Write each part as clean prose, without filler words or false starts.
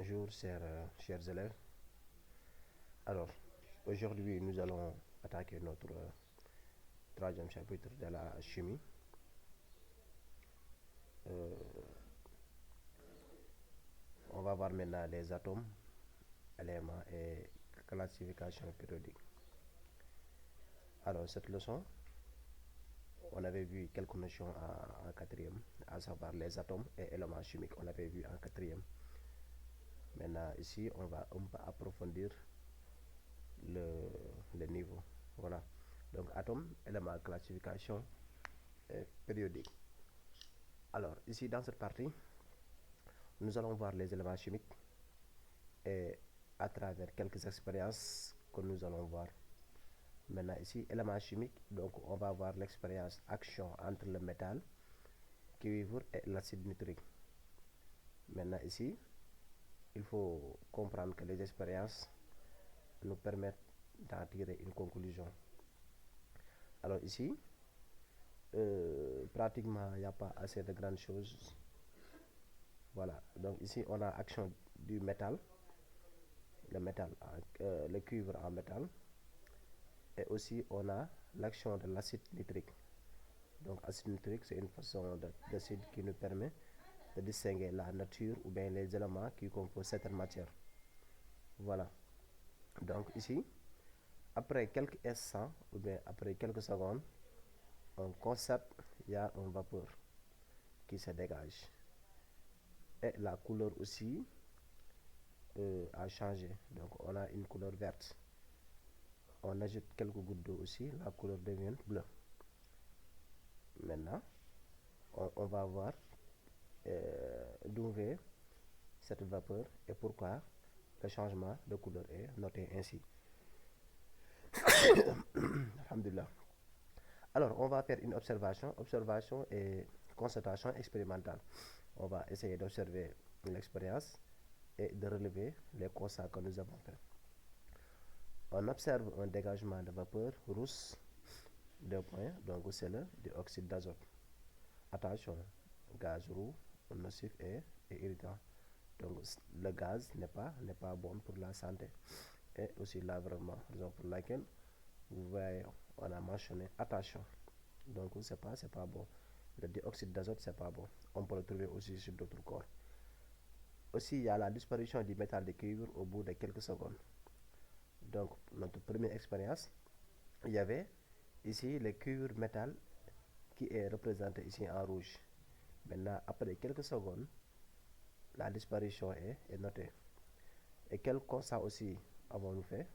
Bonjour chers élèves. Alors, aujourd'hui nous allons attaquer notre troisième chapitre de la chimie. On va voir maintenant les atomes, éléments et classification périodique. Alors, cette leçon, on avait vu quelques notions en quatrième, à savoir les atomes et éléments chimiques. On l'avait vu en quatrième. Maintenant, ici, on va un peu approfondir le niveau. Voilà. Donc, atomes, éléments, classification périodique. Alors, ici, dans cette partie, nous allons voir les éléments chimiques et à travers quelques expériences que nous allons voir. Maintenant, ici, éléments chimiques, donc on va voir l'expérience action entre le métal, cuivre et l'acide nitrique. Maintenant, ici, il faut comprendre que les expériences nous permettent d'en tirer une conclusion. Alors ici, pratiquement, il n'y a pas assez de grandes choses. Voilà, donc ici, on a action du métal, le cuivre en métal, et aussi on a l'action de l'acide nitrique. Donc acide nitrique, c'est une façon d'acide qui nous permet de distinguer la nature ou bien les éléments qui composent cette matière. Voilà. Donc ici, après quelques instants ou bien après quelques secondes, on constate qu'il y a une vapeur qui se dégage. Et la couleur aussi a changé. Donc on a une couleur verte. On ajoute quelques gouttes d'eau aussi, la couleur devient bleue. Maintenant, on va voir d'où vient cette vapeur et pourquoi le changement de couleur est noté ainsi. Alhamdulillah. Alors, on va faire une observation et constatation expérimentale. On va essayer d'observer l'expérience et de relever les constats que nous avons faits. On observe un dégagement de vapeur rousse, 2 points, donc c'est le dioxyde d'azote. Attention, gaz roux, nocif et irritant. Donc le gaz n'est pas bon pour la santé. Et aussi l'environnement, raison pour laquelle vous voyez, on a mentionné attention. Donc c'est pas bon. Le dioxyde d'azote, c'est pas bon. On peut le trouver aussi sur d'autres corps. Aussi, il y a la disparition du métal de cuivre au bout de quelques secondes. Donc, notre première expérience, il y avait ici le cuivre métal qui est représenté ici en rouge. Maintenant, après quelques secondes, la disparition est notée. Et quel constat aussi avons-nous fait?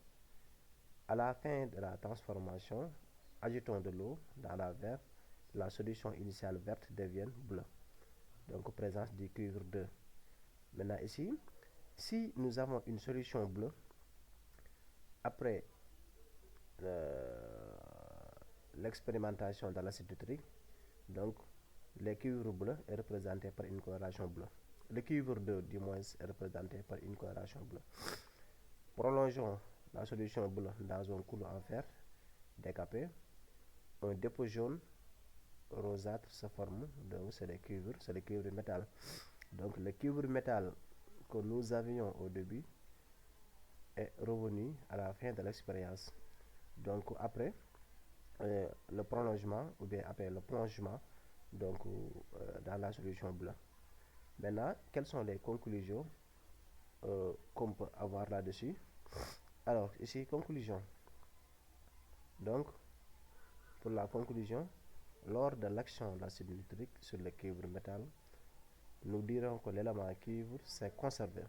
À la fin de la transformation, ajoutons de l'eau dans la verre, la solution initiale verte devient bleue. Donc, présence du cuivre 2. Maintenant ici, si nous avons une solution bleue, après l'expérimentation de l'acide nitrique, donc le cuivre bleu est représenté par une coloration bleue. Le cuivre 2 du moins est représenté par une coloration bleue. Prolongeons la solution bleue dans un couteau en fer décapé. Un dépôt jaune rosâtre se forme, donc c'est le cuivre métal. Donc le cuivre métal que nous avions au début est revenu à la fin de l'expérience. Donc après le prolongement ou bien après le plongement donc dans la solution bleue. Maintenant, quelles sont les conclusions qu'on peut avoir là-dessus? Alors ici, conclusion. Donc pour la conclusion, lors de l'action de l'acide nitrique sur le cuivre métal, nous dirons que l'élément cuivre s'est conservé.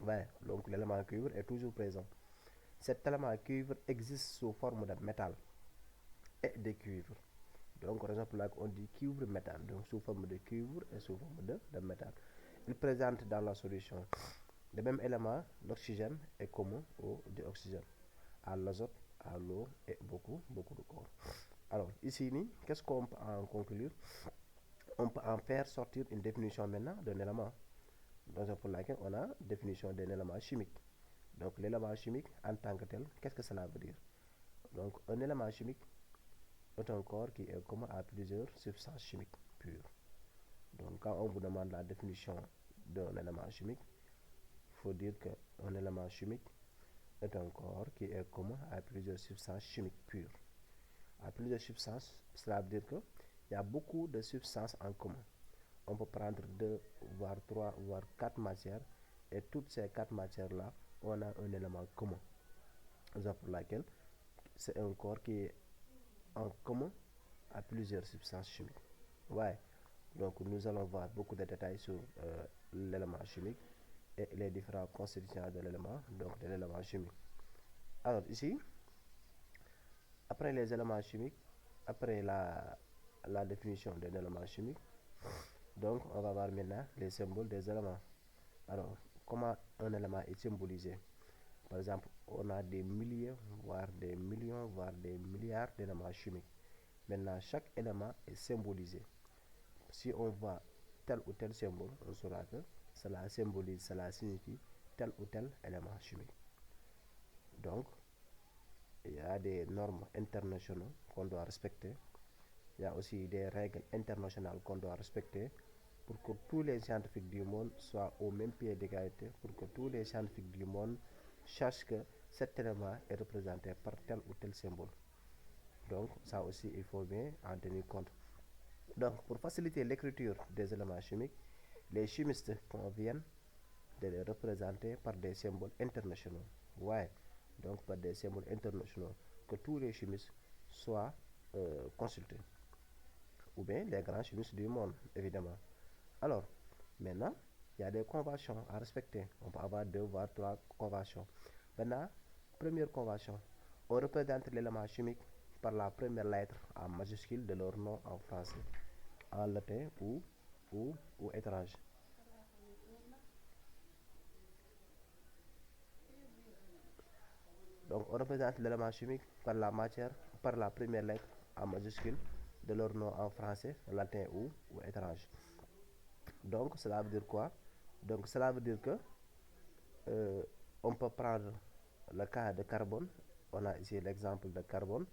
Ouais, donc l'élément cuivre est toujours présent. Cet élément cuivre existe sous forme de métal et de cuivre. Donc, raison pour laquelle on dit cuivre métal, donc sous forme de cuivre et sous forme de métal. Il présente dans la solution le même élément, l'oxygène est commun au dioxygène, à l'azote, à l'eau et beaucoup de corps. Alors, ici, qu'est-ce qu'on peut en conclure? On peut en faire sortir une définition maintenant d'un élément. Raison pour laquelle on a définition d'un élément chimique. Donc l'élément chimique en tant que tel, qu'est-ce que cela veut dire? Donc un élément chimique est un corps qui est commun à plusieurs substances chimiques pures. Donc quand on vous demande la définition d'un élément chimique, faut dire qu'un élément chimique est un corps qui est commun à plusieurs substances chimiques pures. À plusieurs substances, cela veut dire qu'il y a beaucoup de substances en commun. On peut prendre 2, voire 3, voire 4 matières, et toutes ces 4 matières-là, on a un élément commun. Raison pour laquelle c'est un corps qui est en commun à plusieurs substances chimiques. Ouais. Donc nous allons voir beaucoup de détails sur l'élément chimique et les différents constituants de l'élément, donc de l'élément chimique. Alors ici, après les éléments chimiques, après la définition d'un élément chimique, donc on va voir maintenant les symboles des éléments. Alors, comment un élément est symbolisé? Par exemple, on a des milliers, voire des millions, voire des milliards d'éléments chimiques. Maintenant, chaque élément est symbolisé. Si on voit tel ou tel symbole, on saura que cela symbolise, cela signifie tel ou tel élément chimique. Donc, il y a des normes internationales qu'on doit respecter. Il y a aussi des règles internationales qu'on doit respecter pour que tous les scientifiques du monde soient au même pied d'égalité, pour que tous les scientifiques du monde sachent que cet élément est représenté par tel ou tel symbole. Donc, ça aussi, il faut bien en tenir compte. Donc, pour faciliter l'écriture des éléments chimiques, les chimistes conviennent de les représenter par des symboles internationaux. Ouais, donc par des symboles internationaux, que tous les chimistes soient consultés. Ou bien les grands chimistes du monde, évidemment. Alors, maintenant, il y a des conventions à respecter. On peut avoir 2 voire 3 conventions. Maintenant, première convention, on représente l'élément chimique par la première lettre en majuscule de leur nom en français, en latin ou étrange. Donc, on représente l'élément chimique par la matière, par la première lettre en majuscule de leur nom en français, latin ou étrange. Donc, cela veut dire quoi? Donc, cela veut dire que on peut prendre le cas de carbone. On a ici l'exemple de carbone.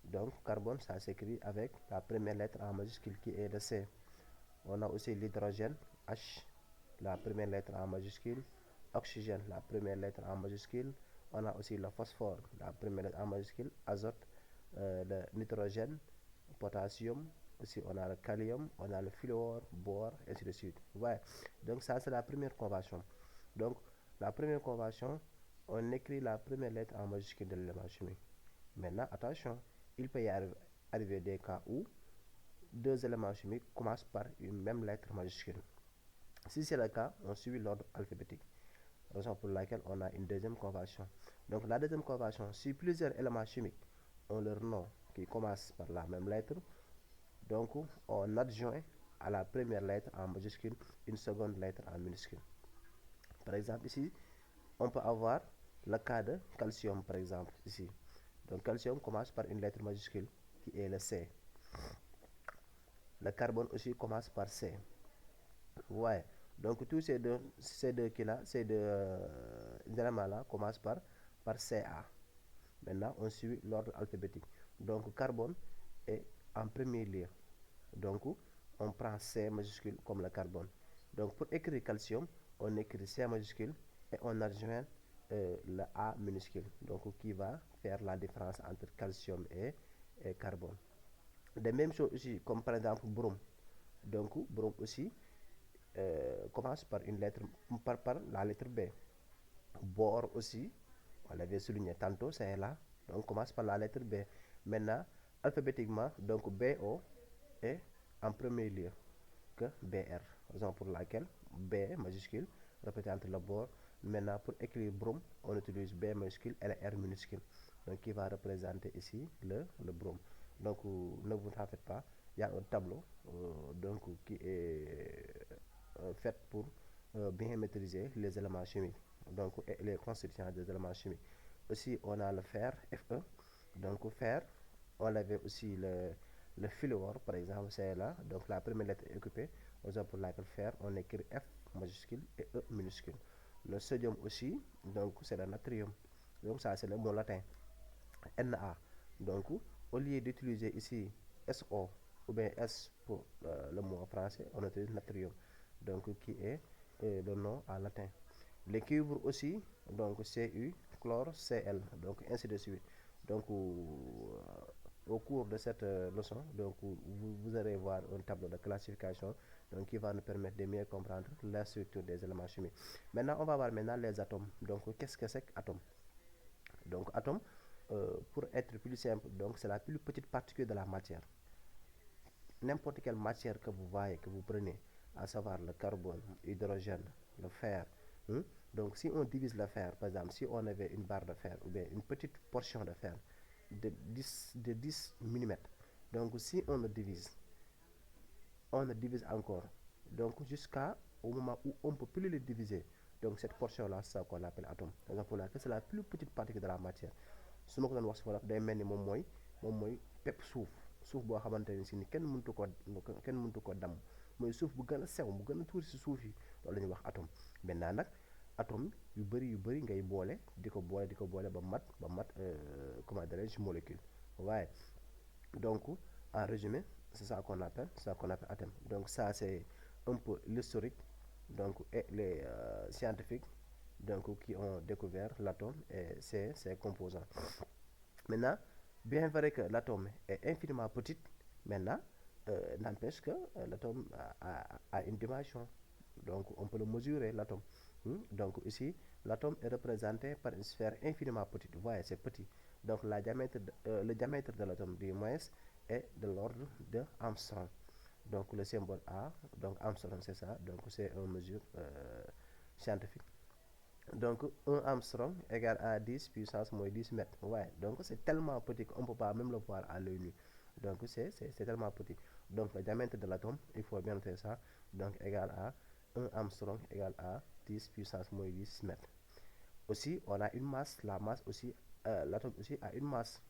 Donc, carbone, ça s'écrit avec la première lettre en majuscule qui est le C. On a aussi l'hydrogène, H, la première lettre en majuscule. Oxygène, la première lettre en majuscule. On a aussi le phosphore, la première lettre en majuscule. Azote, le nitrogène, potassium. Aussi, on a le kalium, on a le fluor, bore, ainsi de suite. Ouais. Donc, ça, c'est la première convention. Donc, la première convention, on écrit la première lettre en majuscule de l'élément chimique. Maintenant, attention, il peut y arriver des cas où 2 éléments chimiques commencent par une même lettre majuscule. Si c'est le cas, on suit l'ordre alphabétique, raison pour laquelle on a une deuxième convention. Donc la deuxième convention, si plusieurs éléments chimiques ont leur nom qui commence par la même lettre, donc on adjoint à la première lettre en majuscule une seconde lettre en minuscule. Par exemple, ici, on peut avoir le cas de calcium, par exemple, ici. Donc calcium commence par une lettre majuscule qui est le C. Le carbone aussi commence par C. Ouais. Donc tous ces deux éléments-là commencent par CA. Maintenant, on suit l'ordre alphabétique. Donc carbone est en premier lieu. Donc on prend C majuscule comme le carbone. Donc pour écrire calcium, on écrit C majuscule et on adjoint le A minuscule. Donc qui va faire la différence entre calcium et carbone. De même chose aussi, comme par exemple brome. Donc brome aussi commence par une lettre, par la lettre B. Bore aussi, on l'avait souligné tantôt, c'est là, donc commence par la lettre B. Maintenant, alphabétiquement, donc BO est en premier lieu que BR, raison pour laquelle B majuscule représente le bore. Maintenant, pour écrire brome, on utilise B majuscule et R minuscule, donc qui va représenter ici le brome. Donc, ne vous en faites pas, il y a un tableau donc qui est fait pour bien maîtriser les éléments chimiques, donc et les constituants des éléments chimiques. Aussi, on a le fer, Fe. Donc, fer, on avait aussi le fluor, par exemple, c'est là. Donc, la première lettre est occupée. Pour laquelle fer, on écrit F majuscule et E minuscule. Le sodium aussi, donc c'est le natrium. Donc, ça, c'est le mot latin. Na. Donc, au lieu d'utiliser ici SO ou bien S pour le mot en français, on utilise natrium, donc qui est le nom en latin. Les cuivres aussi, donc Cu, chlore, Cl, donc ainsi de suite. Donc au cours de cette leçon, donc vous allez voir un tableau de classification donc, qui va nous permettre de mieux comprendre la structure des éléments chimiques. Maintenant, on va voir maintenant les atomes. Donc, qu'est-ce que c'est qu'atome? Donc, atome, pour être plus simple, donc c'est la plus petite particule de la matière. N'importe quelle matière que vous voyez, que vous prenez, à savoir le carbone, l'hydrogène, le fer. Donc, si on divise le fer, par exemple, si on avait une barre de fer ou bien une petite portion de fer de 10 mm, donc si on le divise encore, donc jusqu'à au moment où on ne peut plus le diviser. Donc cette portion-là, c'est ça qu'on appelle atome. Donc c'est la plus petite particule de la matière. su ma ko doon wax si wolof day mel ni moom mooy pepp suuf boo xamante ne si ni kenn mëntu ko damm mooy suuf bu gën a sew bu gën a tuuti si suuf yi loolu la ñuy wax atome. Maintenant nag atome yu bëri ngay boole di ko boole ba mat comment dirais-je molécule waaye donc en résumé c'est ça qu'on appelle atome. Donc ça c'est un peu l'historique donc et les scientifiques donc qui ont découvert l'atome et ses composants. Maintenant, bien vrai que l'atome est infiniment petit, maintenant, n'empêche que l'atome a une dimension. Donc, on peut le mesurer, l'atome. Donc, ici, l'atome est représenté par une sphère infiniment petite. Vous voyez, c'est petit. Donc, le diamètre de l'atome, du moins, est de l'ordre de Armstrong. Donc, le symbole A, donc Armstrong, c'est ça. Donc, c'est une mesure scientifique. Donc 1 Armstrong égale à 10 puissance moins 10 mètres. Ouais, donc c'est tellement petit qu'on ne peut pas même le voir à l'œil nu. Donc c'est tellement petit. Donc le diamètre de l'atome, il faut bien noter ça, donc égale à 1 Armstrong égale à 10 puissance moins 10 mètres. Aussi, on a une masse, l'atome aussi a une masse,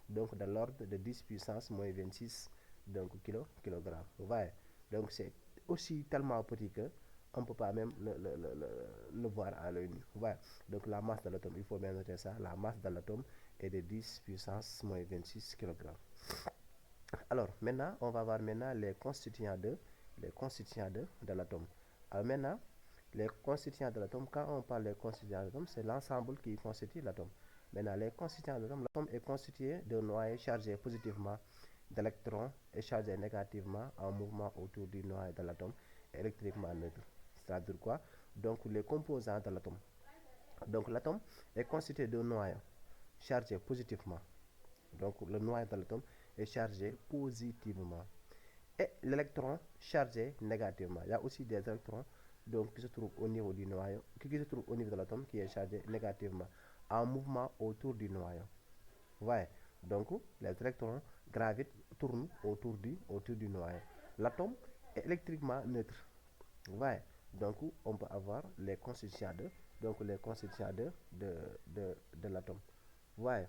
donc de l'ordre de 10 puissance moins 26 donc kilogrammes. Vous voyez, donc c'est aussi tellement petit que on ne peut pas même le voir à l'œil nu. Voilà. Donc la masse de l'atome, il faut bien noter ça, la masse de l'atome est de 10 puissance moins 26 kg. Alors maintenant, on va voir maintenant les constituants de l'atome. Alors maintenant, les constituants de l'atome, quand on parle des constituants de l'atome, c'est l'ensemble qui constitue l'atome. Maintenant, les constituants de l'atome est constitué de noyaux chargés positivement d'électrons et chargés négativement en mouvement autour du noyau de l'atome électriquement neutre. C'est-à-dire quoi? Donc les composants de l'atome. Donc l'atome est constitué de noyaux chargés positivement. Donc le noyau de l'atome est chargé positivement. Et l'électron chargé négativement. Il y a aussi des électrons donc, qui se trouvent au niveau du noyau, qui se trouvent au niveau de l'atome qui est chargé négativement en mouvement autour du noyau. Vous voyez? Donc les électrons gravitent, tournent autour du noyau. L'atome est électriquement neutre. Vous voyez? Donc on peut avoir les constituants de l'atome. Vous voyez?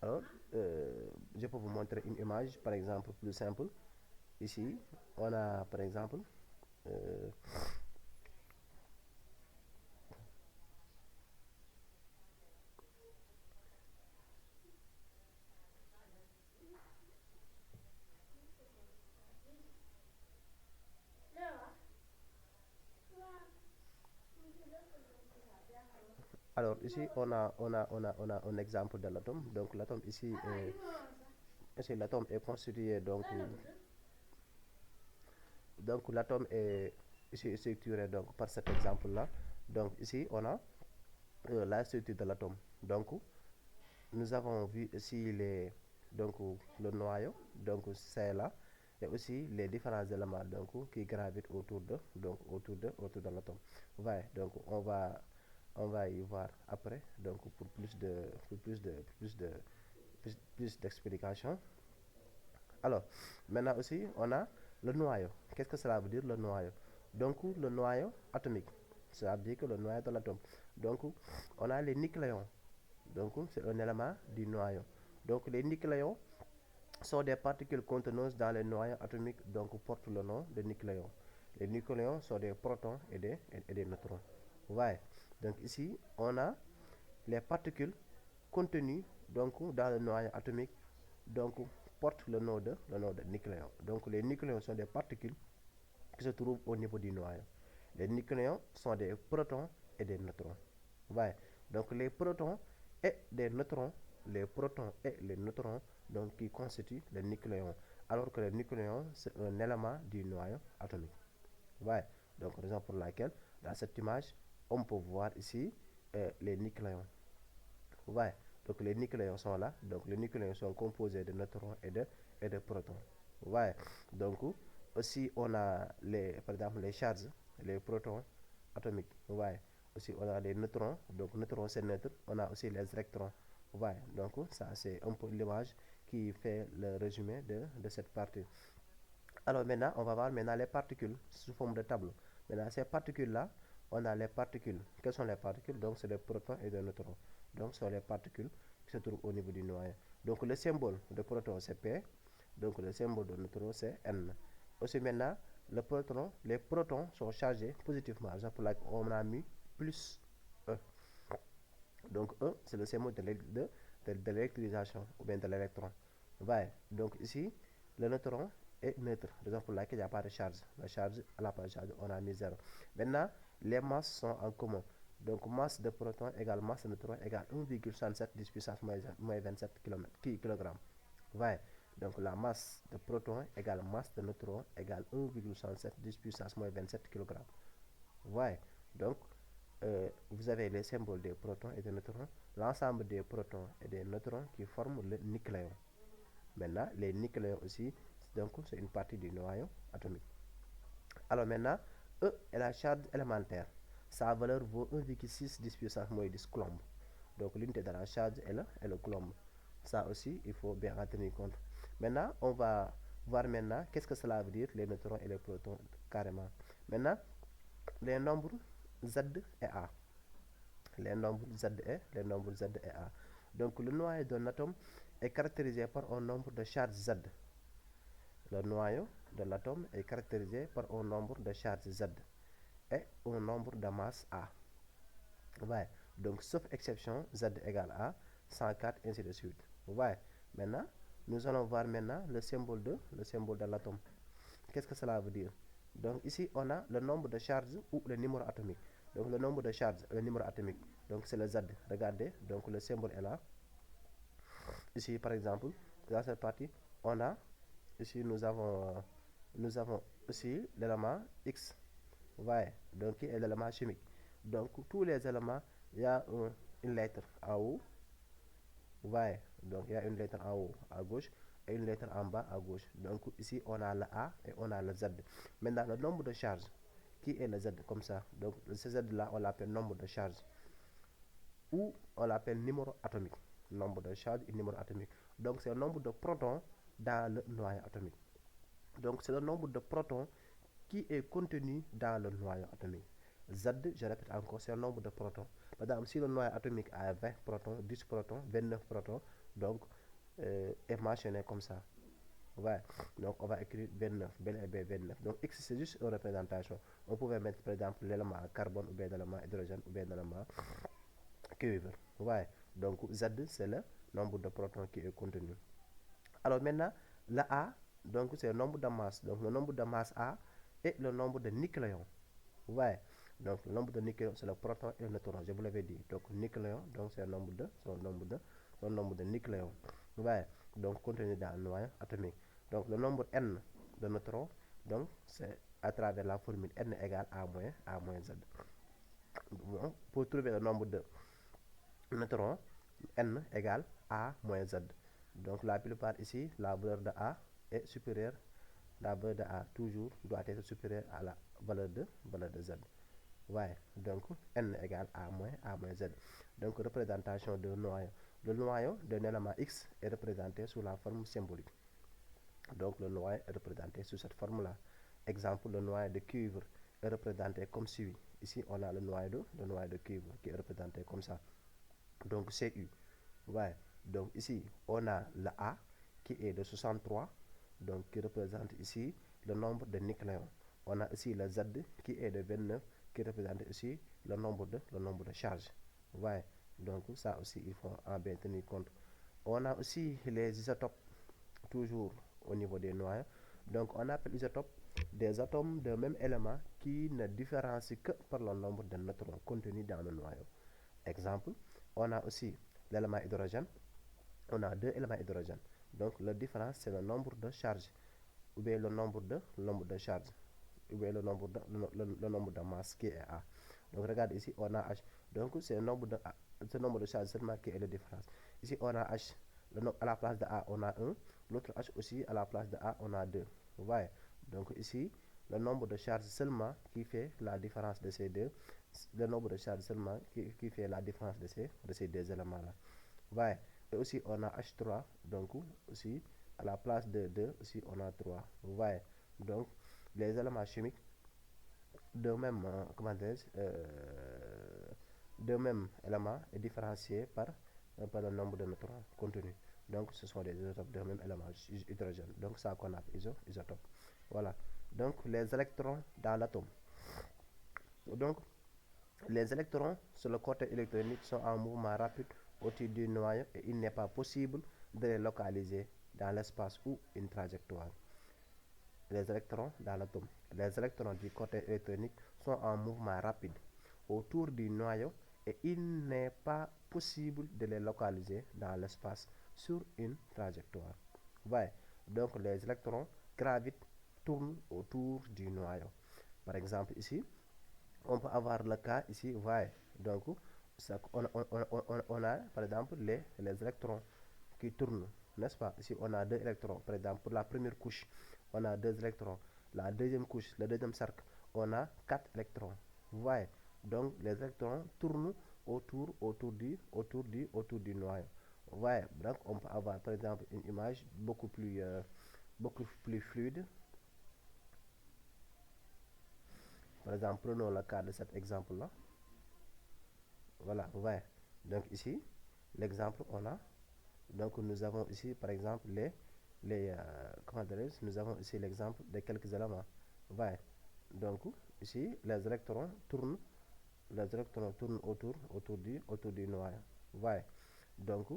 Alors, je peux vous montrer une image, par exemple, plus simple. Ici, on a, par exemple, alors ici on a un exemple de l'atome. Donc l'atome ici l'atome est constitué donc l'atome est ici structuré donc par cet exemple là. Donc ici on a la structure de l'atome. Donc nous avons vu ici donc le noyau, donc c'est là, et aussi les différents éléments donc qui gravitent autour de l'atome. Ouais, donc on va y voir après donc pour plus d'explications. Alors maintenant aussi on a le noyau. Qu'est-ce que cela veut dire le noyau? Donc le noyau atomique, ça veut dire que le noyau de l'atome. Donc on a les nucléons. Donc c'est un élément du noyau. Donc les nucléons sont des particules conteneuses dans les noyaux atomiques, donc portent le nom de nucléons. Les nucléons sont des protons et des neutrons. Vous voyez? Donc ici, on a les particules contenues donc, dans le noyau atomique, donc portent le nom de nucléons. Donc les nucléons sont des particules qui se trouvent au niveau du noyau. Les nucléons sont des protons et des neutrons. Vous voyez? Donc les protons et des neutrons, les protons et les neutrons, donc qui constituent le nucléon. Alors que le nucléon, c'est un élément du noyau atomique. Vous voyez? Donc raison pour laquelle, dans cette image, on peut voir ici les nucléons. Vous voyez? Donc les nucléons sont là. Donc les nucléons sont composés de neutrons et de protons. Vous voyez? Donc aussi on a par exemple les charges, les protons atomiques. Vous voyez? Aussi on a les neutrons. Donc neutrons c'est neutre. On a aussi les électrons. Vous voyez? Donc ça c'est un peu l'image qui fait le résumé de cette partie. Alors maintenant, on va voir maintenant les particules sous forme de tableau. Maintenant, ces particules-là, on a les particules. Quelles sont les particules? Donc, c'est des protons et des neutrons. Donc, ce sont les particules qui se trouvent au niveau du noyau. Donc, le symbole de proton, c'est P. Donc, le symbole de neutron, c'est N. Aussi, maintenant, les protons sont chargés positivement. Pour là, on a mis plus E. Donc, E, c'est le symbole de l'électrisation ou bien de l'électron. Donc, ici, le neutron est neutre, raison pour laquelle il n'y a pas de charge. La charge, à la place de charge, on a mis 0. Maintenant, les masses sont en commun. Donc, masse de proton égale masse de neutron égale 1,67 10 puissance moins 27 kg. Donc, la masse de proton égale masse de neutron égale 1,67 10 puissance moins 27 kg. Donc, vous avez les symboles des protons et des neutrons, l'ensemble des protons et des neutrons qui forment le nucléon. Maintenant, les nucléons aussi, donc c'est une partie du noyau atomique. Alors maintenant, E est la charge élémentaire. Sa valeur vaut 1,6 10 puissance moins 10 coulomb. Donc l'unité de la charge est le coulomb. Ça aussi, il faut bien en tenir compte. Maintenant, on va voir maintenant qu'est-ce que cela veut dire, les neutrons et les protons carrément. Maintenant, les nombres Z et A. Les nombres Z et A. Donc le noyau d'un atome est caractérisé par un nombre de charges Z. Le noyau de l'atome est caractérisé par un nombre de charges Z et un nombre de masse A. Donc, sauf exception, Z égale A, 104, ainsi de suite. Maintenant, nous allons voir maintenant le symbole de l'atome. Qu'est-ce que cela veut dire? Donc, ici, on a le nombre de charges ou le numéro atomique. Donc, le nombre de charges, le numéro atomique. Donc, c'est le Z. Regardez, donc le symbole est là. Ici, par exemple, dans cette partie, on a, ici, nous avons aussi l'élément X. Donc, qui est l'élément chimique. Donc, tous les éléments, il y a une lettre en haut. Donc, il y a une lettre en haut à gauche et une lettre en bas à gauche. Donc, ici, on a le A et on a le Z. Maintenant, le nombre de charges, qui est le Z, comme ça. Donc, ce Z-là, on l'appelle nombre de charges. Ou on l'appelle numéro atomique. Nombre de charges et numéro atomique. Donc, c'est le nombre de protons dans le noyau atomique. Donc, c'est le nombre de protons qui est contenu dans le noyau atomique. Z, je répète encore, c'est le nombre de protons. Par exemple, si le noyau atomique a 20 protons, 10 protons, 29 protons, donc est mentionné comme ça. Donc on va écrire 29, bel et bien 29. Donc X c'est juste une représentation. On pouvait mettre par exemple l'élément carbone ou bien l'élément hydrogène ou bien l'élément cuivre. Donc Z c'est le nombre de protons qui est contenu. Alors maintenant, la A, donc c'est le nombre de masse. Donc le nombre de masse A et le nombre de nucléons. Donc le nombre de nucléons c'est le proton et le neutron, je vous l'avais dit. Donc nucléon, donc c'est le nombre de nucléons. Donc contenu dans le noyau atomique. Donc le nombre N de neutrons, donc c'est à travers la formule N égale A moins Z. Donc, pour trouver le nombre de neutrons, N égale A moins Z. Donc la plupart ici, la valeur de A est supérieure. La valeur de A toujours doit être supérieure à la valeur de Z. Donc N égale A moins Z. Donc représentation de noyau. Le noyau d'un élément X est représenté sous la forme symbolique. Donc le noyau est représenté sous cette forme-là. Exemple, le noyau de cuivre est représenté comme suit. Ici, on a le noyau de cuivre qui est représenté comme ça. Donc Cu. Donc ici, on a le A qui est de 63, donc qui représente ici le nombre de nucléons. On a ici le Z qui est de 29, qui représente ici le nombre de charges. Donc ça aussi, il faut en bien tenir compte. On a aussi les isotopes, toujours au niveau des noyaux. Donc on appelle isotope des atomes d'un même élément qui ne différencient que par le nombre de neutrons contenus dans le noyau. Exemple, on a aussi l'élément hydrogène, on a deux éléments hydrogène. Donc la différence c'est le nombre de charges ou bien le nombre de charges ou bien le nombre de masse qui est A. Donc regarde ici on a H. Donc c'est le nombre de charges seulement qui est la différence. Ici on a H, à la place de A on a 1, l'autre H aussi à la place de A on a 2. Vous voyez? Donc ici le nombre de charges seulement qui fait la différence de ces deux, le nombre de charges seulement qui fait la différence de ces deux éléments là. Vous voyez? Et aussi on a H3, donc aussi à la place de 2 aussi on a 3. Vous voyez? Donc les éléments chimiques de même de même élément est différencié par le nombre de neutrons contenus. Donc ce sont des isotopes de même élément hydrogène. Donc ça qu'on appelle isotope. Voilà. Donc les électrons dans l'atome. Donc les électrons sur le côté électronique sont en mouvement rapide autour du noyau et il n'est pas possible de les localiser dans l'espace ou une trajectoire. Les électrons dans l'atome. Les électrons du côté électronique sont en mouvement rapide autour du noyau et il n'est pas possible de les localiser dans l'espace sur une trajectoire. Ouais. Donc les électrons gravitent, tournent autour du noyau. Par exemple ici, on peut avoir le cas ici, ouais. Donc on a par exemple les électrons qui tournent, n'est-ce pas? Ici on a deux électrons, par exemple pour la première couche on a deux électrons, la deuxième couche, le deuxième cercle on a 4 électrons. Vous voyez? Donc les électrons tournent autour du noyau. Vous voyez? Donc on peut avoir par exemple une image beaucoup plus fluide. Par exemple, prenons le cas de cet exemple là. Voilà, vous voyez? Donc ici l'exemple on a, donc nous avons ici par exemple comment dirais-je, nous avons ici l'exemple de quelques éléments. Vous voyez? Donc ici les électrons tournent autour du noyau. Vous voyez? Donc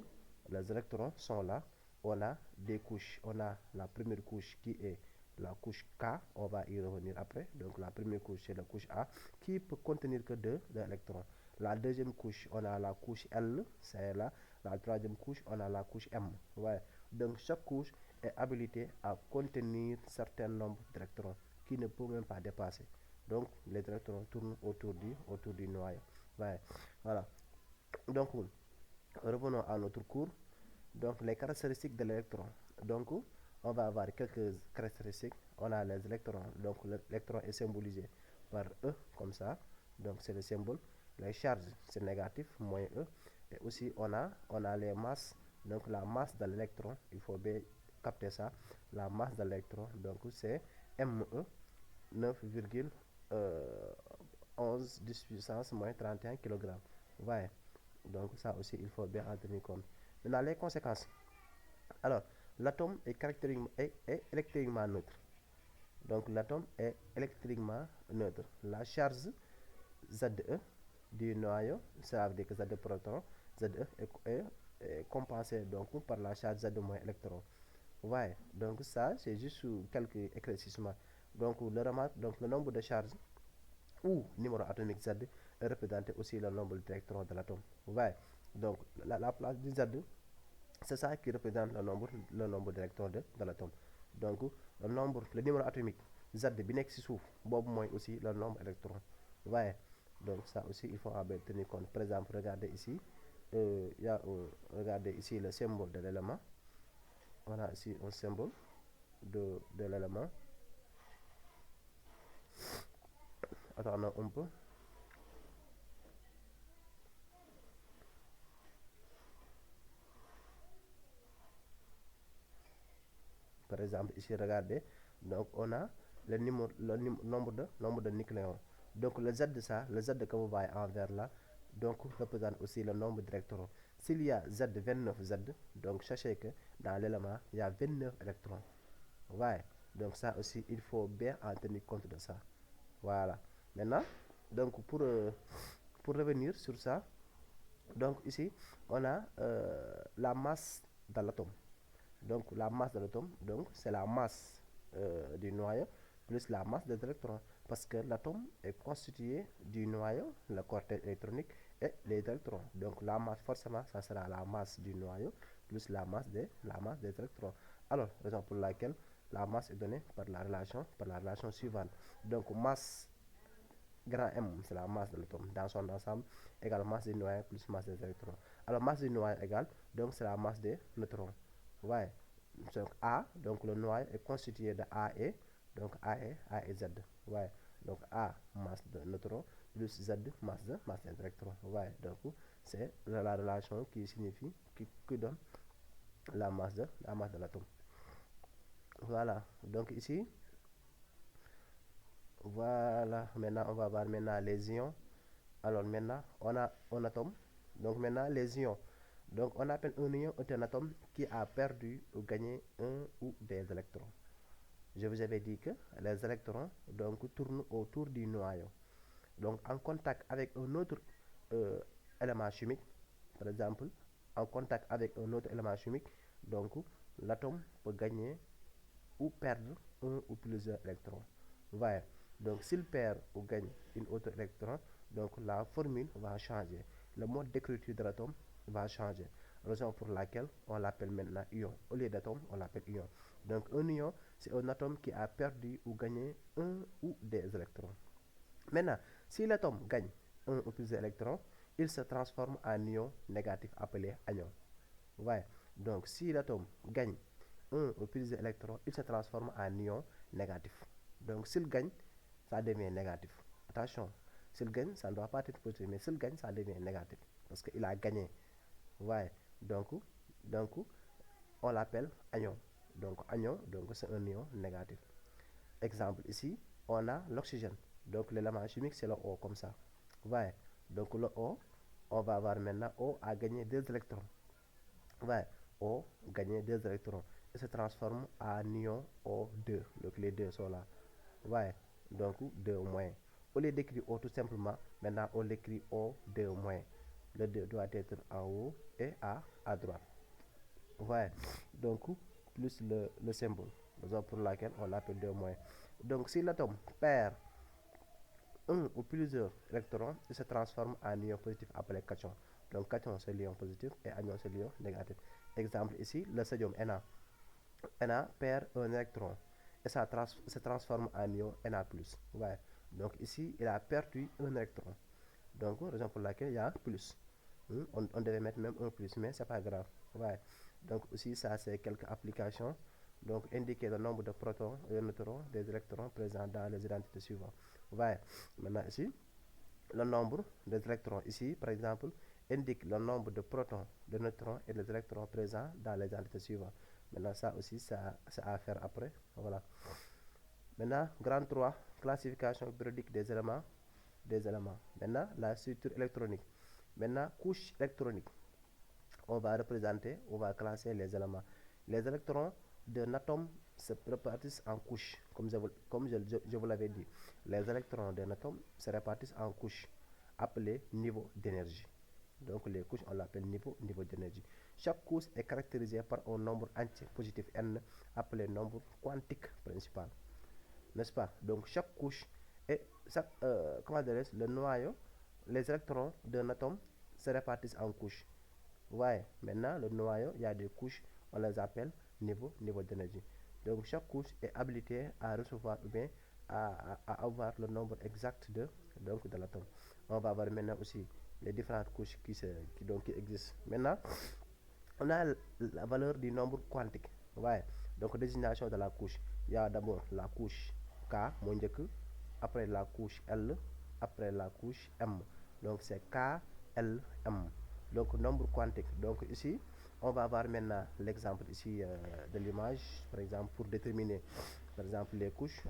les électrons sont là, on a des couches, on a la première couche qui est la couche K, on va y revenir après. Donc la première couche c'est la couche A qui peut contenir que deux électrons. La deuxième couche on a la couche L, c'est là. La troisième couche on a la couche M. Ouais. Donc chaque couche est habilitée à contenir un certain nombre d'électrons qui ne peut même pas dépasser. Donc les électrons tournent autour du noyau. Ouais. Voilà. Donc revenons à notre cours. Donc les caractéristiques de l'électron. Donc on va avoir quelques caractéristiques. On a les électrons. Donc l'électron est symbolisé par E comme ça. Donc c'est le symbole. Les charges c'est négatif, moins E. Et aussi on a les masses. Donc la masse de l'électron, il faut bien capter ça. La masse de l'électron, donc c'est ME 9,11 10 puissance moins 31 kg. Ouais. Donc ça aussi il faut bien en tenir compte. Maintenant les conséquences. Alors l'atome est électriquement neutre. Donc l'atome est électriquement neutre. La charge ZE du noyau, ça veut dire que Z proton, ZE est compensée donc par la charge Z moins électron. Ouais, donc ça c'est juste quelques éclaircissements. Donc le nombre de charges ou numéro atomique Z est représenté aussi le nombre d'électrons de l'atome. Ouais. Donc la place du Z, c'est ça qui représente le nombre d'électrons de l'atome. Donc le numéro atomique Z bi nekk ci suuf boobu mooy aussi le nombre d'électrons. Ouais. Donc ça aussi il faut en tenir compte. Par exemple, regardez ici, regardez ici le symbole de l'élément. On a ici un symbole de l'élément. Attendons un peu. Par exemple, ici, regardez. Donc, on a le nombre de nucléons. Donc, le Z de ça, le Z que vous voyez en vert là, donc représente aussi le nombre d'électrons. S'il y a Z 29 Z, donc sachez que dans l'élément, il y a 29 électrons. Ouais. Donc, ça aussi, il faut bien en tenir compte de ça. Voilà. Maintenant, donc pour revenir sur ça, donc ici, on a la masse de l'atome. Donc la masse de l'atome, donc c'est la masse du noyau. plus la masse des électrons. Parce que l'atome est constitué du noyau, le cortège électronique et les électrons. Donc la masse, forcément, ça sera la masse du noyau plus la masse des électrons. Alors, raison pour laquelle la masse est donnée par la relation suivante. Donc masse grand M, c'est la masse de l'atome dans son ensemble, égale masse du noyau plus masse des électrons. Alors masse du noyau égale, donc c'est la masse des neutrons. Ouais. Donc A, donc le noyau est constitué de A et, donc A et Z. Ouais. Donc A, masse de neutrons, plus Z, masse des électrons. Ouais. Donc c'est la relation qui signifie, qui donne la masse de l'atome. Voilà. Donc ici, voilà. Maintenant, on va voir maintenant les ions. Alors maintenant, on a un atome. Donc maintenant, les ions. Donc on appelle un ion un atome qui a perdu ou gagné un ou des électrons. Je vous avais dit que les électrons donc tournent autour du noyau. Donc en contact avec un autre euh, élément chimique, par exemple, en contact avec un autre élément chimique, donc l'atome peut gagner ou perdre un ou plusieurs électrons. Voilà. Donc s'il perd ou gagne une autre électron, donc la formule va changer. Le mode d'écriture de l'atome va changer. Raison pour laquelle on l'appelle maintenant ion. Au lieu d'atome, on l'appelle ion. Donc un ion, c'est un atome qui a perdu ou gagné un ou des électrons. Maintenant, si l'atome gagne un ou plusieurs électrons, il se transforme en ion négatif appelé anion. Ouais. Donc si l'atome gagne un ou plusieurs électrons, il se transforme en ion négatif. Donc s'il gagne, ça devient négatif. Attention, s'il gagne, ça ne doit pas être positif, mais s'il gagne, ça devient négatif. Parce qu'il a gagné. Ouais. Donc on l'appelle anion. Donc anion, donc c'est un ion négatif. Exemple ici, on a l'oxygène. Donc l'élément chimique, c'est le O comme ça. Ouais. Donc le O, on va avoir maintenant O a gagné 2 électrons. Ouais. O gagné 2 électrons. Et se transforme en ion O2. Donc les deux sont là. Ouais. Donc 2 moins. Au lieu d'écrire O tout simplement, maintenant on l'écrit O2 moins. Le 2 doit être en haut et à droite. Ouais. Donc plus le symbole. Raison pour laquelle on l'appelle 2 moins. Donc si l'atome perd un ou plusieurs électrons, il se transforme en ion positif appelé cation. Donc cation c'est l'ion positif et anion c'est l'ion négatif. Exemple ici, le sodium Na. Na perd un électron et ça se transforme en ion Na+. Ouais. Donc ici, il a perdu un électron. Donc, raison pour laquelle il y a plus. On devait mettre même un plus, mais c'est pas grave. Ouais. Donc aussi, ça c'est quelques applications. Donc, indiquer le nombre de protons et de neutrons des électrons présents dans les identités suivantes. Ouais. Maintenant ici, le nombre des électrons ici, par exemple, indique le nombre de protons, de neutrons et des électrons présents dans les identités suivantes. Maintenant, ça aussi, ça c'est à faire après. Voilà. Maintenant, grand 3, classification périodique des éléments. Maintenant, la structure électronique. Maintenant, couche électronique. On va représenter, on va classer les éléments. Les électrons d'un atome se répartissent en couches, comme je vous l'avais dit. Les électrons d'un atome se répartissent en couches, appelées niveaux d'énergie. Donc les couches, on l'appelle niveau d'énergie. Chaque couche est caractérisée par un nombre entier positif n, appelé nombre quantique principal. N'est-ce pas? Donc chaque couche est, le noyau, les électrons d'un atome se répartissent en couches. Ouais, maintenant le noyau, il y a des couches, on les appelle niveau d'énergie. Donc chaque couche est habilitée à recevoir ou bien à avoir le nombre exact de l'atome. On va voir maintenant aussi les différentes couches qui existent. Maintenant, on a la valeur du nombre quantique. Ouais. Donc désignation de la couche. Il y a d'abord la couche K, après la couche L, après la couche M. Donc c'est K, L, M. Donc nombre quantique. Donc ici, on va voir maintenant l'exemple ici de l'image, par exemple, pour déterminer, par exemple, les couches.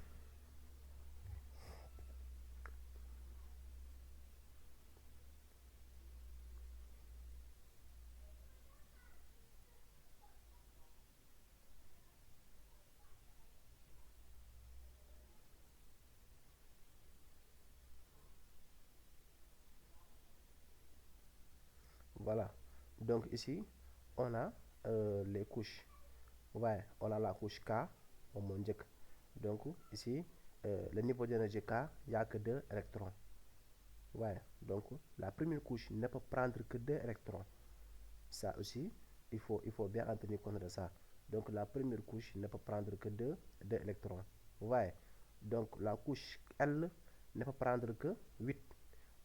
Voilà. Donc ici, on a les couches. Ouais, on a la couche K, au moins. Donc ici, le niveau d'énergie K, il n'y a que 2 électrons. Ouais, donc la première couche ne peut prendre que 2 électrons. Ça aussi, il faut bien en tenir compte de ça. Donc la première couche ne peut prendre que 2 électrons. Ouais, donc la couche L ne peut prendre que 8.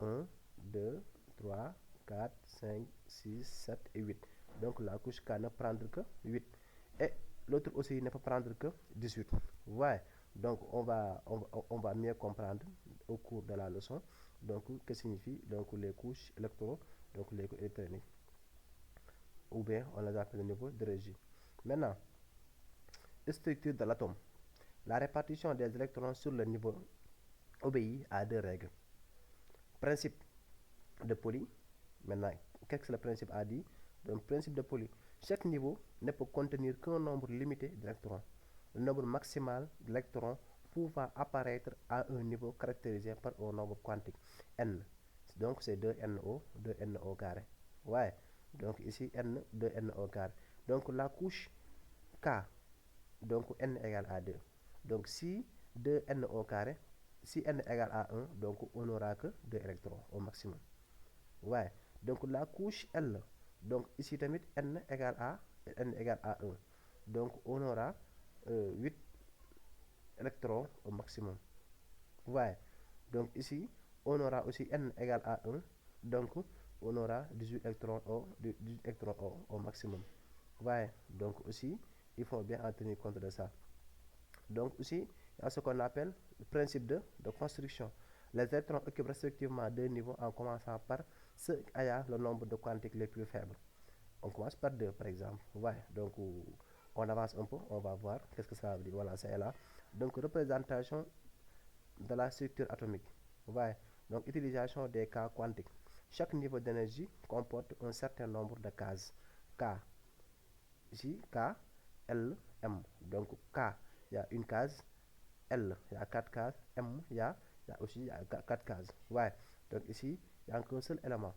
1, 2, 3, 4, 5, 6, 7 et 8. Donc la couche K ne prendre que 8. Et l'autre aussi ne peut prendre que 18. Ouais, donc on va mieux comprendre au cours de la leçon. Donc, que signifie donc les couches électro, donc les couches électroniques, ou bien on les appelle le niveau d'énergie. Maintenant, structure de l'atome. La répartition des électrons sur le niveau obéit à 2 règles. Principe de Pauli. Maintenant, qu'est-ce que le principe a dit? Donc, principe de Pauli. Chaque niveau ne peut contenir qu'un nombre limité d'électrons. Le nombre maximal d'électrons pouvant apparaître à un niveau caractérisé par un nombre quantique n. Donc, c'est 2NO, 2n au carré. Ouais. Donc, ici, n, 2n au carré. Donc, la couche K, donc n égale à 2. Donc, si 2n au carré, si n égale à 1, donc on n'aura que 2 électrons au maximum. Ouais. Donc la couche L, donc ici tamit n égale à 1. Donc on aura 8 électrons au maximum. Ouais. Donc ici, on aura aussi n égale à 1. Donc on aura 18 électrons au maximum. Ouais. Donc aussi, il faut bien en tenir compte de ça. Donc aussi, il y a ce qu'on appelle le principe de construction. Les électrons occupent respectivement 2 niveaux en commençant par ceux ayant le nombre de quantiques les plus faibles. On commence par 2 par exemple. Ouais, donc on avance un peu, on va voir qu'est-ce que ça veut dire. Voilà, c'est là. Donc représentation de la structure atomique. Ouais, donc utilisation des cas quantiques. Chaque niveau d'énergie comporte un certain nombre de cases. K, J, K, L, M. Donc K, il y a une case. L, il y a 4 cases. M, il y a aussi 4 cases. Ouais. Donc ici, il n'y a qu'un seul élément.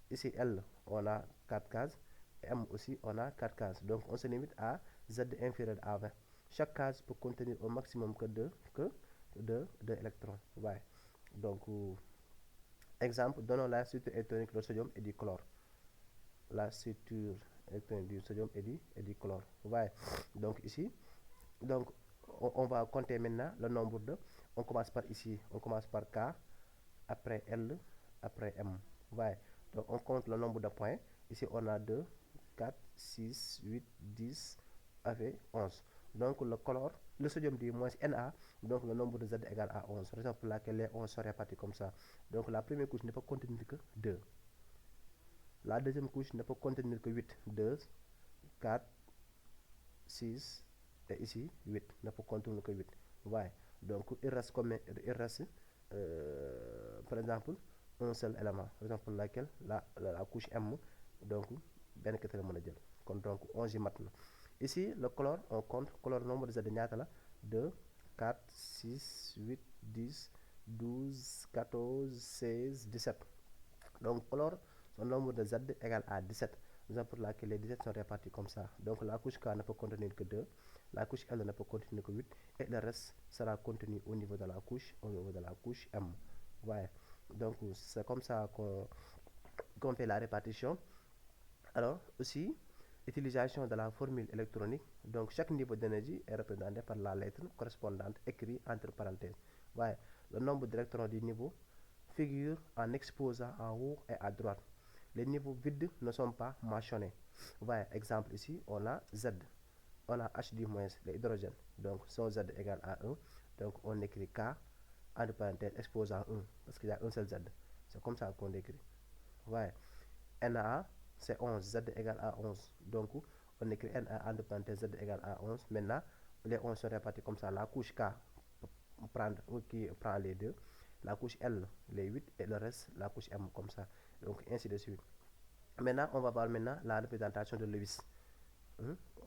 Ici, L, on a 4 cases. M aussi, on a 4 cases. Donc on se limite à Z inférieur à 20. Chaque case peut contenir au maximum que 2 électrons. Ouais. Donc, exemple, donnons la structure électronique du sodium et du chlore. La structure électronique du sodium et du chlore. Ouais. Donc ici, donc on va compter maintenant le nombre de. On commence par ici, on commence par K, après L, après M. Ouais. Donc on compte le nombre de points. Ici on a 2, 4, 6, 8, 10, avec 11. Donc le chlore, le sodium dit moins Na, donc le nombre de Z égale à 11. Raison pour laquelle les 11 sont répartis comme ça. Donc la première couche ne peut contenir que 2. La deuxième couche ne peut contenir que 8. 2, 4, 6, et ici 8 ne peut contenir que 8. Ouais. Donc il reste par exemple un seul élément. Raison pour laquelle la couche M, donc ben kete la mën a jël. Kon donc 11 yi mat na. Ici le chlore, on compte chlore nombre de Z ñaata la 2, 4, 6, 8, 10, 12, 14, 16, 17. Donc chlore, son nombre de Z égale à 17. Raison pour laquelle les 17 sont répartis comme ça. Donc la couche K ne peut contenir que 2, la couche L ne peut contenir que 8, et le reste sera contenu au niveau de la couche M. Ouais. Donc c'est comme ça qu'on fait la répartition. Alors aussi, utilisation de la formule électronique. Donc chaque niveau d'énergie est représenté par la lettre correspondante écrite entre parenthèses. Ouais. Le nombre d'électrons du niveau figure en exposant en haut et à droite. Les niveaux vides ne sont pas mentionnés. Ouais. Exemple ici, on a Z. On a H du moins l'hydrogène. Donc son Z égale à 1. Donc on écrit K entre parenthèses exposant 1 parce qu'il y a un seul Z. C'est comme ça qu'on écrit. Ouais. Na, c'est 11. Z égale à 11. Donc on écrit Na entre parenthèses Z égale à 11. Maintenant, les 11 sont répartis comme ça. La couche K qui prend les 2. La couche L, les 8. Et le reste, la couche M comme ça. Donc ainsi de suite. Maintenant, on va voir maintenant la représentation de Lewis.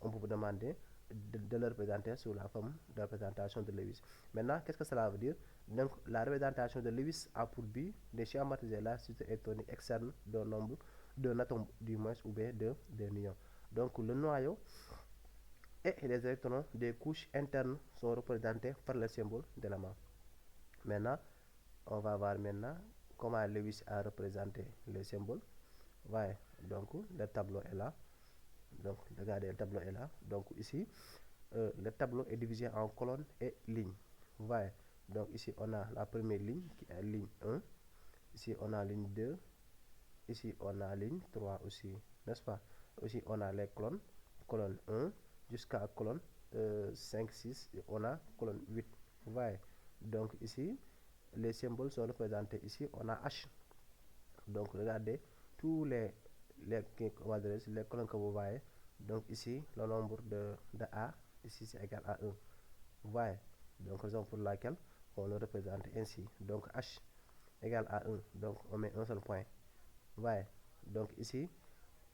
On peut vous demander de le représenter sous la forme de représentation de Lewis. Maintenant, qu'est-ce que cela veut dire? Donc, la représentation de Lewis a pour but de schématiser la structure électronique externe d'un atome du moins ou bien d'un ion. Donc, le noyau et les électrons des couches internes sont représentés par le symbole d'élément. Maintenant, on va voir maintenant comment Lewis a représenté les symboles. Voyez, donc le tableau est là. Donc regardez, le tableau est là. Donc ici, le tableau est divisé en colonnes et lignes. Vous voyez, donc ici on a la première ligne qui est ligne 1. Ici on a ligne 2. Ici on a ligne 3 aussi, n'est-ce pas? Aussi on a les colonnes, colonne 1 jusqu'à colonne 5, 6, et on a colonne 8. Vous voyez, donc ici les symboles sont représentés. Ici on a H. Donc regardez tous les colonnes que vous voyez. Donc ici le nombre de A ici c'est égal à 1. Vous voyez, donc raison pour laquelle on le représente ainsi. Donc H égale à 1. Donc on met un seul point. Vous voyez, donc ici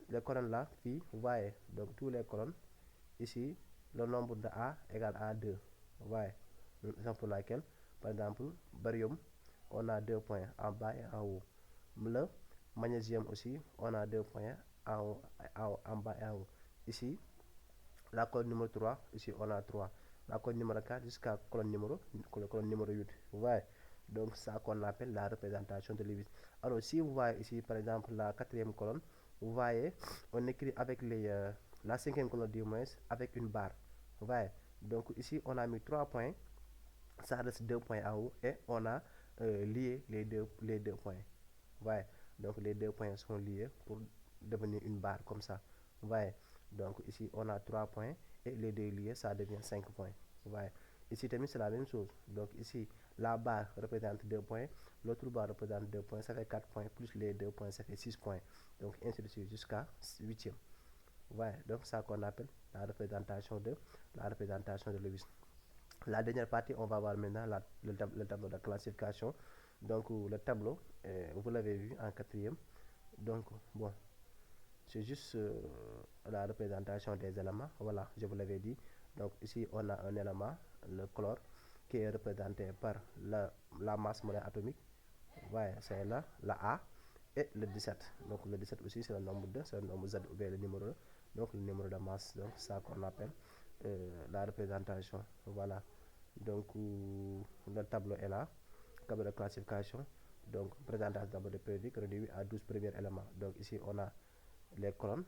les colonnes là, puis vous voyez, donc tous les colonnes ici le nombre de A égale à 2. Vous voyez, raison pour laquelle par exemple barium on a 2 points en bas et en haut. Le magnésium aussi on a 2 points en haut, en bas et en haut. Ici la colonne numéro 3, ici on a 3. La colonne numéro 4 jusqu'à colonne numéro 8. Vous voyez, donc ça qu'on appelle la représentation de Lewis. Alors si vous voyez ici par exemple la quatrième colonne, vous voyez on écrit avec la cinquième colonne du moins avec une barre. Vous voyez, donc ici on a mis 3 points, ça reste 2 points en haut et on a lié les deux points. Vous voyez, donc les 2 points sont liés pour devenir une barre comme ça. Vous voyez, donc ici on a 3 points et les deux liés ça devient 5 points. Vous voyez, ici c'est la même chose. Donc ici la barre représente 2 points, l'autre barre représente 2 points, ça fait 4 points, plus les 2 points ça fait 6 points. Donc ainsi de suite jusqu'à 8e. Vous voyez, donc ça qu'on appelle la représentation de Lewis. La dernière partie, on va voir maintenant le tableau de classification. Donc le tableau, vous l'avez vu en quatrième. Donc bon, c'est juste la représentation des éléments. Voilà, je vous l'avais dit. Donc ici on a un élément, le chlore, qui est représenté par la masse molaire atomique. Voilà, c'est là la A et le 17. Donc le 17 aussi c'est le nombre 2, c'est le nombre Z ou bien le numéro 2. Donc le numéro de masse, donc ça qu'on appelle la représentation. Voilà, donc le tableau est là, tableau de classification. Donc présentation d'abord de périodique réduit à 12 premiers éléments. Donc ici on a les colonnes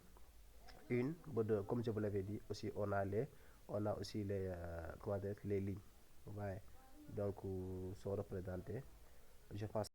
1, 2, comme je vous l'avais dit. Aussi on a aussi les lignes. Ouais. Donc sont représentés, je pense.